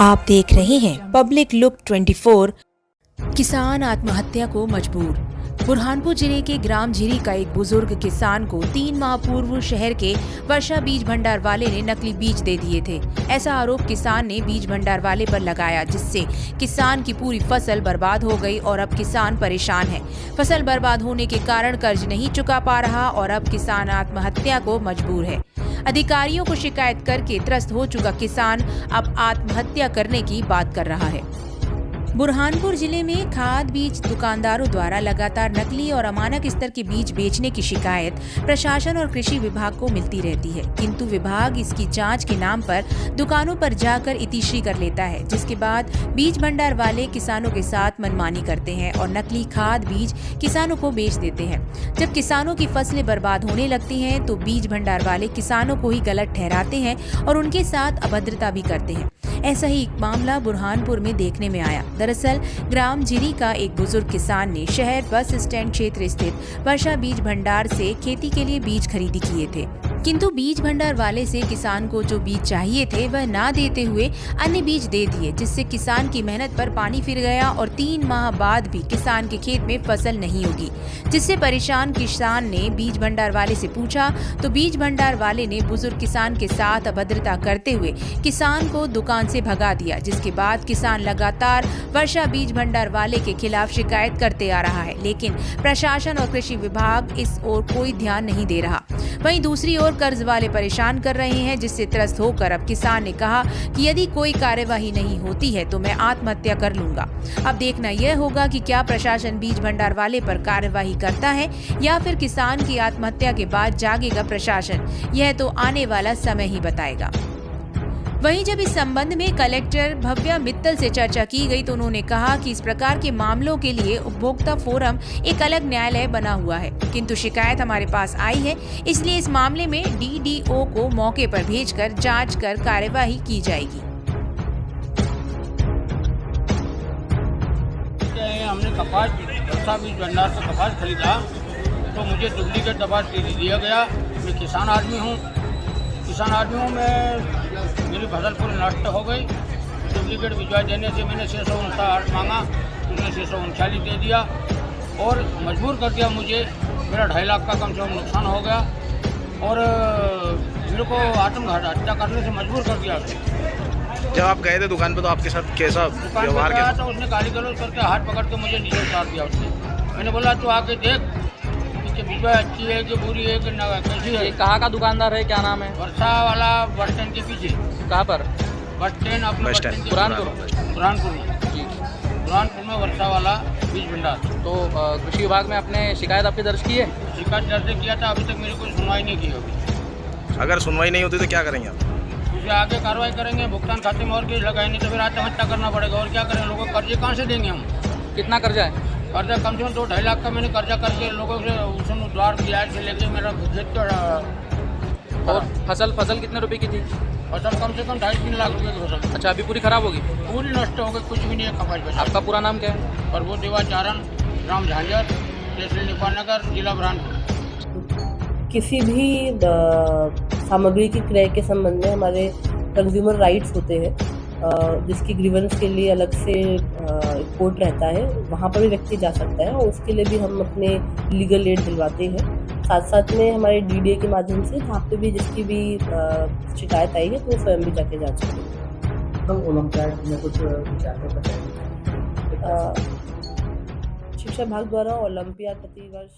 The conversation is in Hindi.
आप देख रहे हैं पब्लिक लुक 24। किसान आत्महत्या को मजबूर। बुरहानपुर जिले के ग्राम झिरी का एक बुजुर्ग किसान को 3 माह पूर्व शहर के वर्षा बीज भंडार वाले ने नकली बीज दे दिए थे। ऐसा आरोप किसान ने बीज भंडार वाले पर लगाया, जिससे किसान की पूरी फसल बर्बाद हो गई और अब किसान परेशान है। फसल बर्बाद होने के कारण कर्ज नहीं चुका पा रहा और अब किसान आत्महत्या को मजबूर है। अधिकारियों को शिकायत करके त्रस्त हो चुका किसान अब आत्महत्या करने की बात कर रहा है। बुरहानपुर जिले में खाद बीज दुकानदारों द्वारा लगातार नकली और अमानक स्तर के बीज बेचने की शिकायत प्रशासन और कृषि विभाग को मिलती रहती है, किंतु विभाग इसकी जांच के नाम पर दुकानों पर जाकर इतिश्री कर लेता है, जिसके बाद बीज भंडार वाले किसानों के साथ मनमानी करते हैं और नकली खाद बीज किसानों को बेच देते हैं। जब किसानों की फसलें बर्बाद होने लगती हैं तो बीज भंडार वाले किसानों को ही गलत ठहराते हैं और उनके साथ अभद्रता भी करते हैं। ऐसा ही एक मामला बुरहानपुर में देखने में आया। दरअसल ग्राम झिरी का एक बुजुर्ग किसान ने शहर बस स्टैंड क्षेत्र स्थित वर्षा बीज भंडार से खेती के लिए बीज खरीदी किए थे, किंतु बीज भंडार वाले से किसान को जो बीज चाहिए थे वह ना देते हुए अन्य बीज दे दिए, जिससे किसान की मेहनत पर पानी फिर गया और 3 माह बाद भी किसान के खेत में फसल नहीं होगी। जिससे परेशान किसान ने बीज भंडार वाले से पूछा तो बीज भंडार वाले ने बुजुर्ग किसान के साथ अभद्रता करते हुए किसान को दुकान से भगा दिया, जिसके बाद किसान लगातार वर्षा बीज भंडार वाले के खिलाफ शिकायत करते आ रहा है, लेकिन प्रशासन और कृषि विभाग इस ओर कोई ध्यान नहीं दे रहा। वहीं दूसरी ओर कर्ज वाले परेशान कर रहे हैं, जिससे त्रस्त होकर अब किसान ने कहा कि यदि कोई कार्यवाही नहीं होती है तो मैं आत्महत्या कर लूंगा। अब देखना यह होगा कि क्या प्रशासन बीज भंडार वाले पर कार्यवाही करता है या फिर किसान की आत्महत्या के बाद जागेगा प्रशासन, यह तो आने वाला समय ही बताएगा। वहीं जब इस संबंध में कलेक्टर भव्या मित्तल से चर्चा की गई तो उन्होंने कहा कि इस प्रकार के मामलों के लिए उपभोक्ता फोरम एक अलग न्यायालय बना हुआ है, किंतु शिकायत हमारे पास आई है, इसलिए इस मामले में डीडीओ को मौके पर भेजकर जांच कर कार्यवाही की जाएगी। हमने कपास वर्षा बीज भंडार से कपास खरीदा तो मुझे डुप्लीकेट कपास दिया गया। मैं किसान आदमी हूँ, मैं मेरी फसल पूरी नष्ट हो गई। डुप्लीकेट भिजवा देने से मैंने 659 मांगा, उसने 639 दे दिया और मजबूर कर दिया मुझे। मेरा 2.5 लाख का कम से कम नुकसान हो गया और मेरे को आत्महत्या करने से मजबूर कर दिया। जब आप गए थे दुकान पे तो आपके साथ कैसा व्यवहार किया? तो उसने गाली गलौज करके हाथ पकड़ के मुझे नीचे उतार दिया उसने। मैंने बोला तो आके देख कि भिजवा अच्छी है कि बुरी है कि कैसी है। कहाँ का दुकानदार है, क्या नाम है? वर्षा वाला बस स्टैंड के पीछे। कहाँ पर? बस स्टैंड अपने बुरहानपुर में वर्षा वाला बीज भंडार। तो कृषि विभाग में आपने शिकायत आपकी दर्ज की है? शिकायत दर्ज किया था, अभी तक मेरी कोई सुनवाई नहीं की होगी। अगर सुनवाई नहीं होती तो क्या करेंगे आप? उसे आगे कार्रवाई करेंगे, भुगतान खाते में और केस लगाएंगे तो फिर आत्महत्या करना पड़ेगा। और क्या करें, लोगों को कर्जे कहाँ से देंगे हम? कितना कर्जा है? कर्जा कम से कम 2-2.5 लाख का मैंने कर्जा करके लोगों से उसन उधार ब्याज से लेके मेरा खेत का। और फसल कितने रुपए की थी? फसल कम से कम 2.5-3 लाख रुपए की फसल। अच्छा, अभी पूरी खराब होगी? पूरी नष्ट हो गई, कुछ भी नहीं है कपास बचा। आपका पूरा नाम क्या है? प्रभु देवाचारण, ग्राम झांझर, तहसील नेपालनगर, जिला बुरहानपुर। किसी भी सामग्री की क्रय के संबंध में हमारे कंज्यूमर राइट्स होते हैं, जिसकी ग्रीवेंस के लिए अलग से कोर्ट रहता है, वहाँ पर भी व्यक्ति जा सकता है और उसके लिए भी हम अपने लीगल एड दिलवाते हैं। साथ साथ में हमारे डीडीए के माध्यम से जहाँ पे भी जिसकी भी शिकायत आई है तो वो स्वयं भी जाके जांच करेंगे। तो ओलंपियाड में कुछ विचार बताएंगे? शिक्षा विभाग द्वारा ओलंपियाड प्रतिवर्ष